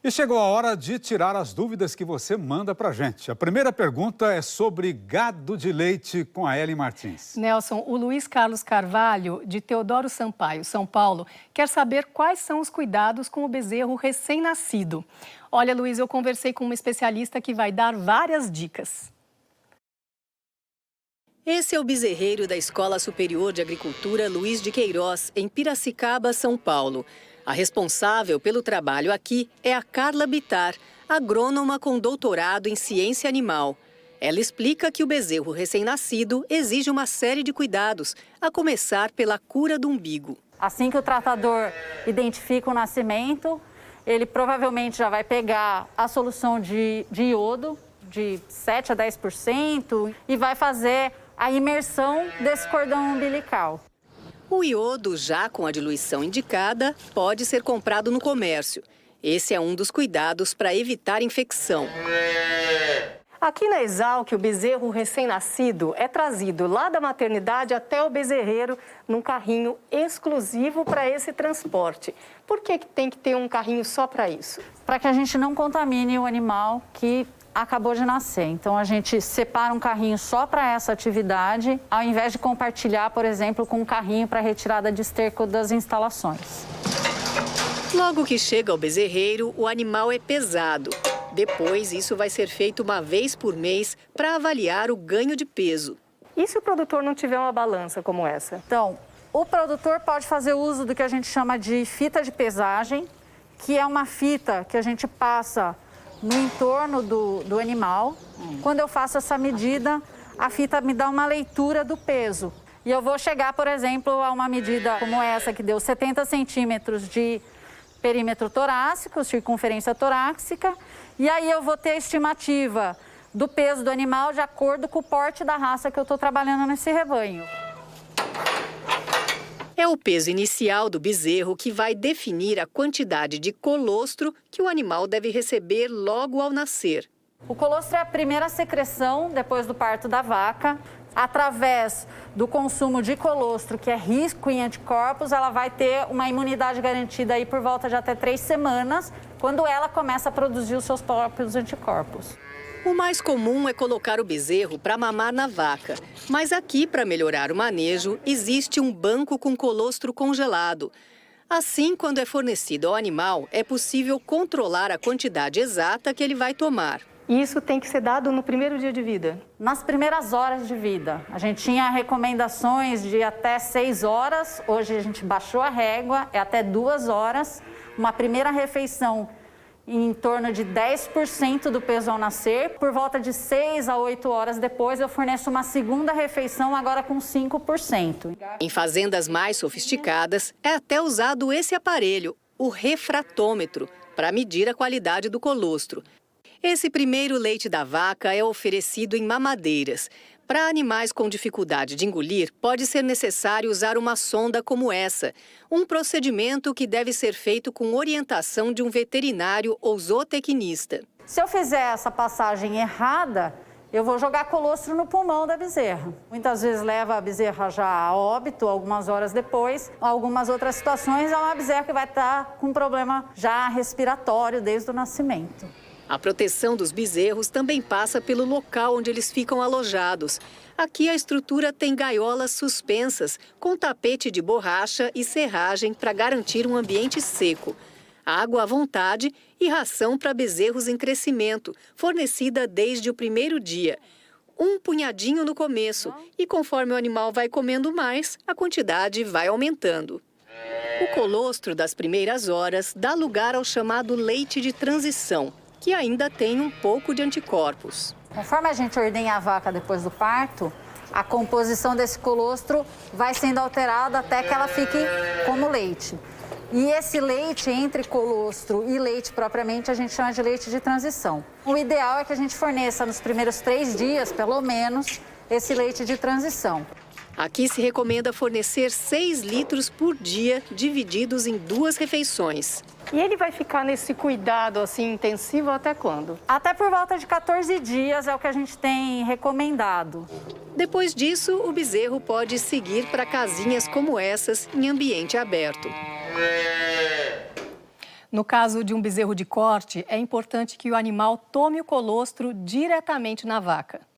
E chegou a hora de tirar as dúvidas que você manda pra gente. A primeira pergunta é sobre gado de leite com a Ellen Martins. Nelson, o Luiz Carlos Carvalho, de Teodoro Sampaio, São Paulo, quer saber quais são os cuidados com o bezerro recém-nascido. Olha, Luiz, eu conversei com uma especialista que vai dar várias dicas. Esse é o bezerreiro da Escola Superior de Agricultura Luiz de Queiroz, em Piracicaba, São Paulo. A responsável pelo trabalho aqui é a Carla Bittar, agrônoma com doutorado em ciência animal. Ela explica que o bezerro recém-nascido exige uma série de cuidados, a começar pela cura do umbigo. Assim que o tratador identifica o nascimento, ele provavelmente já vai pegar a solução de iodo, de 7 a 10%, e vai fazer a imersão desse cordão umbilical. O iodo, já com a diluição indicada, pode ser comprado no comércio. Esse é um dos cuidados para evitar infecção. Aqui na Exalc, o bezerro recém-nascido é trazido lá da maternidade até o bezerreiro num carrinho exclusivo para esse transporte. Por que tem que ter um carrinho só para isso? Para que a gente não contamine o animal que acabou de nascer. Então, a gente separa um carrinho só para essa atividade, ao invés de compartilhar, por exemplo, com um carrinho para retirada de esterco das instalações. Logo que chega ao bezerreiro, o animal é pesado. Depois, isso vai ser feito uma vez por mês para avaliar o ganho de peso. E se o produtor não tiver uma balança como essa? Então, o produtor pode fazer uso do que a gente chama de fita de pesagem, que é uma fita que a gente passa no entorno do animal. Quando eu faço essa medida, a fita me dá uma leitura do peso. E eu vou chegar, por exemplo, a uma medida como essa, que deu 70 centímetros de perímetro torácico, circunferência torácica, e aí eu vou ter a estimativa do peso do animal de acordo com o porte da raça que eu estou trabalhando nesse rebanho. É o peso inicial do bezerro que vai definir a quantidade de colostro que o animal deve receber logo ao nascer. O colostro é a primeira secreção depois do parto da vaca. Através do consumo de colostro, que é rico em anticorpos, ela vai ter uma imunidade garantida aí por volta de até 3 semanas, quando ela começa a produzir os seus próprios anticorpos. O mais comum é colocar o bezerro para mamar na vaca. Mas aqui, para melhorar o manejo, existe um banco com colostro congelado. Assim, quando é fornecido ao animal, é possível controlar a quantidade exata que ele vai tomar. Isso tem que ser dado no primeiro dia de vida? Nas primeiras horas de vida. A gente tinha recomendações de até 6 horas, hoje a gente baixou a régua, é até 2 horas. Uma primeira refeição em torno de 10% do peso ao nascer. Por volta de 6 a 8 horas depois, eu forneço uma segunda refeição, agora com 5%. Em fazendas mais sofisticadas, é até usado esse aparelho, o refratômetro, para medir a qualidade do colostro. Esse primeiro leite da vaca é oferecido em mamadeiras. Para animais com dificuldade de engolir, pode ser necessário usar uma sonda como essa, um procedimento que deve ser feito com orientação de um veterinário ou zootecnista. Se eu fizer essa passagem errada, eu vou jogar colostro no pulmão da bezerra. Muitas vezes leva a bezerra já a óbito, algumas horas depois. Algumas outras situações é uma bezerra que vai estar com problema já respiratório desde o nascimento. A proteção dos bezerros também passa pelo local onde eles ficam alojados. Aqui a estrutura tem gaiolas suspensas, com tapete de borracha e serragem para garantir um ambiente seco. Água à vontade e ração para bezerros em crescimento, fornecida desde o primeiro dia. Um punhadinho no começo e conforme o animal vai comendo mais, a quantidade vai aumentando. O colostro das primeiras horas dá lugar ao chamado leite de transição, que ainda tem um pouco de anticorpos. Conforme a gente ordenha a vaca depois do parto, a composição desse colostro vai sendo alterada até que ela fique como leite. E esse leite, entre colostro e leite propriamente, a gente chama de leite de transição. O ideal é que a gente forneça nos primeiros 3 dias, pelo menos, esse leite de transição. Aqui se recomenda fornecer 6 litros por dia, divididos em 2 refeições. E ele vai ficar nesse cuidado assim intensivo até quando? Até por volta de 14 dias é o que a gente tem recomendado. Depois disso, o bezerro pode seguir para casinhas como essas em ambiente aberto. No caso de um bezerro de corte, é importante que o animal tome o colostro diretamente na vaca.